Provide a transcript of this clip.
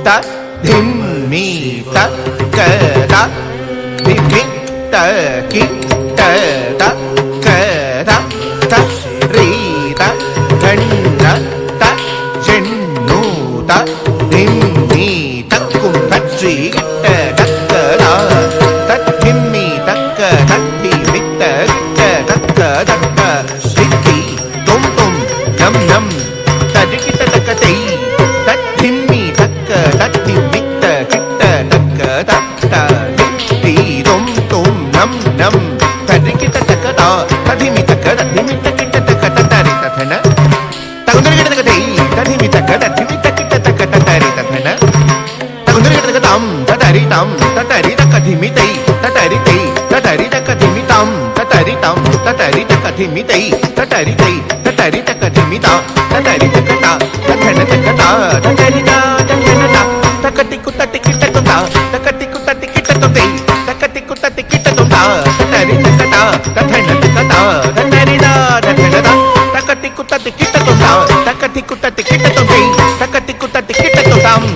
த திம்மி தக்க த திம்மி த கிட்ட த கத த ரீ த கண்ண த சென்னு த திம்மி தக்கும் பற்றி கிட்ட தக்கதா தத்திம்மி தக்க தத்தி வித்த தக்க தக்க சித்தி தும் தும் நம் நம் தடிக்கிட்ட தக்கத்தை தத்திம்மி தக்க தத்தி வித்த கிட்ட தக்க தத்த தித்தி தும் தும் நம் நம் தடிக்கிட்ட தக்கதா ததிமி தக்க தத்திமி தக்கிட்ட தக்க தத்தரி தத்தன தகுந்தரிக்கிட்ட தக்கத்தை ததிமி தக்க தத்திமி தக்கிட்ட தக்க தத்தரி தத்தன தகுந்தரிக்கிட்ட தக்கதாம் தத்தரி தாம் தத்தரி தக்க திமிதை தத்தரி தை தத்தரி தக்க திமிதாம் தத்தரி தாம் தத்தரி தக்க திமிதை தத்தரி தை தத்தரி தக்க திமிதா தத்தரி தக்கதா தத்தன தக்கதா தத்தரி தா தத்தனதா தக்கத்தி குத்தத்தி கிட்ட தொந்தா தக்கத்தி குத்தத்தி கிட்ட தொந்தை தக்கத்தி குத்தத்தி கிட்ட தொந்தா தத்தரி தக்கதா தத்தன தக்கதா தத்தரி தா தத்தனதா தக்கத்தி குத்தத்தி கிட்ட தொந்தா தக்கத்தி குத்தத்தி கிட்ட தொந்தை தக்கத்தி குத்தத்தி கிட்ட தொந்தாம்